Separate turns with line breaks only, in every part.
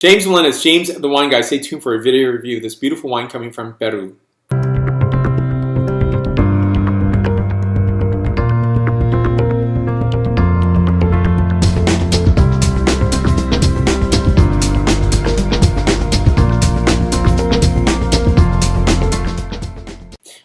James Melendez, James the Wine Guy. Stay tuned for a video review of this beautiful wine coming from Peru.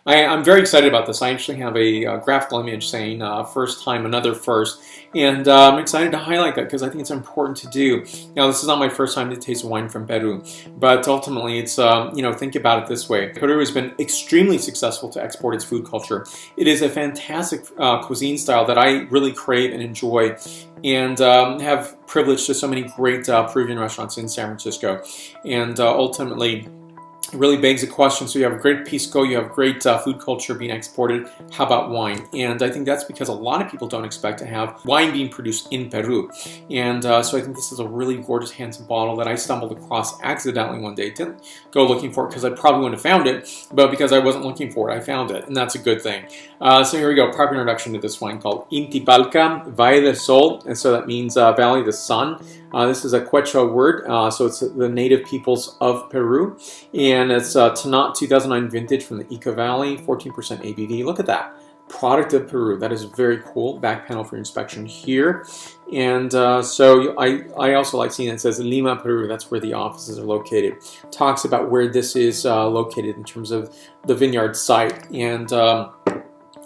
I'm very excited about this. I actually have a graphical image saying first time, another first. And I'm excited to highlight that because I think it's important to do. Now, this is not my first time to taste wine from Peru, but ultimately it's, think about it this way. Peru has been extremely successful to export its food culture. It is a fantastic cuisine style that I really crave and enjoy, and have privilege to so many great Peruvian restaurants in San Francisco. And ultimately, it really begs the question, so you have great pisco, you have great food culture being exported, how about wine? And I think that's because a lot of people don't expect to have wine being produced in Peru. And so I think this is a really gorgeous, handsome bottle that I stumbled across accidentally one day. Didn't go looking for it because I probably wouldn't have found it, but because I wasn't looking for it, I found it, and that's a good thing. So here we go, proper introduction to this wine called Intipalka, Valle del Sol, and so that means Valley of the Sun. This is a Quechua word, so it's the native peoples of Peru, and it's Tannat 2009 vintage from the Ica Valley, 14% ABV. Look at that. Product of Peru. That is very cool. Back panel for inspection here. And so I also like seeing it says Lima, Peru. That's where the offices are located. Talks about where this is located in terms of the vineyard site. And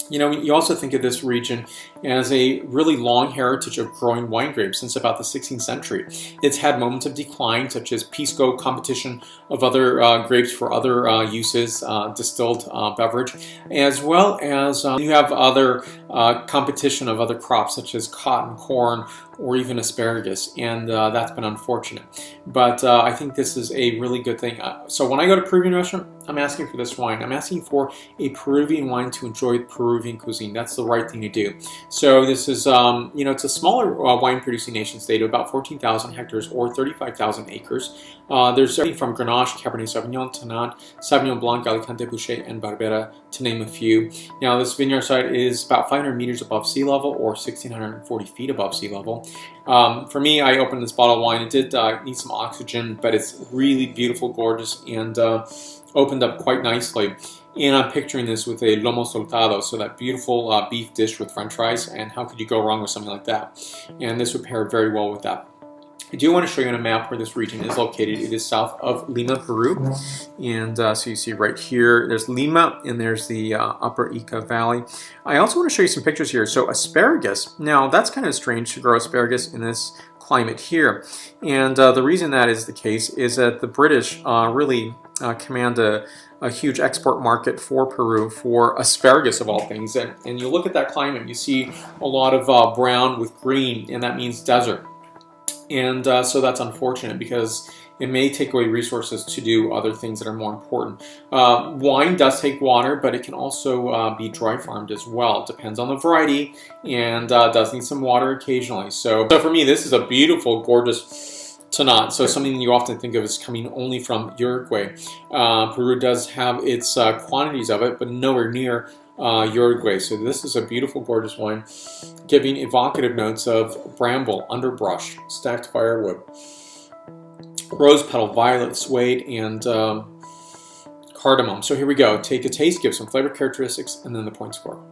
you also think of this region as a really long heritage of growing wine grapes since about the 16th century. It's had moments of decline, such as pisco, competition of other grapes for other uses, distilled beverage, as well as you have other competition of other crops, such as cotton, corn, or even asparagus, and that's been unfortunate. But I think this is a really good thing. So when I go to a Peruvian restaurant, I'm asking for this wine. I'm asking for a Peruvian wine to enjoy Peruvian cuisine. That's the right thing to do. So this is, it's a smaller wine-producing nation-state of about 14,000 hectares or 35,000 acres. There's everything from Grenache, Cabernet Sauvignon, Tannat, Sauvignon Blanc, Alicante Bouschet, and Barbera, to name a few. Now, this vineyard site is about 500 meters above sea level or 1,640 feet above sea level. For me, I opened this bottle of wine. It did need some oxygen, but it's really beautiful, gorgeous, and opened up quite nicely. And I'm picturing this with a lomo soltado, so that beautiful beef dish with french fries, and how could you go wrong with something like that? And this would pair very well with that. I do want to show you on a map where this region is located. It is south of Lima, Peru. And so you see right here, there's Lima, and there's the upper Ica Valley. I also want to show you some pictures here. So asparagus, now that's kind of strange to grow asparagus in this climate here. And the reason that is the case is that the British really command a huge export market for Peru for asparagus of all things. And you look at that climate, you see a lot of brown with green, and that means desert. And so that's unfortunate because it may take away resources to do other things that are more important. Wine does take water, but it can also be dry farmed as well. It depends on the variety, and does need some water occasionally. So for me, this is a beautiful, gorgeous Tannat. So something you often think of as coming only from Uruguay. Peru does have its quantities of it, but nowhere near Uruguay. So this is a beautiful, gorgeous wine, giving evocative notes of bramble, underbrush, stacked firewood, rose petal, violet, suede, and cardamom. So here we go. Take a taste, give some flavor characteristics, and then the point score.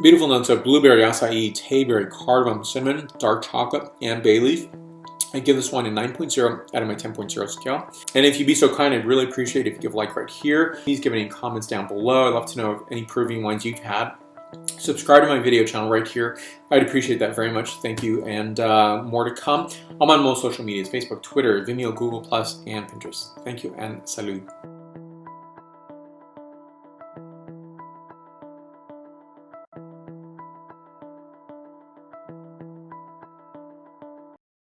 Beautiful notes of blueberry, acai, tayberry, cardamom, cinnamon, dark chocolate, and bay leaf. I give this one a 9.0 out of my 10.0 scale. And if you'd be so kind, I'd really appreciate it if you give a like right here. Please give any comments down below. I'd love to know of any Peruvian wines you've had. Subscribe to my video channel right here. I'd appreciate that very much. Thank you. And more to come. I'm on most social medias: Facebook, Twitter, Vimeo, Google+, and Pinterest. Thank you, and salud.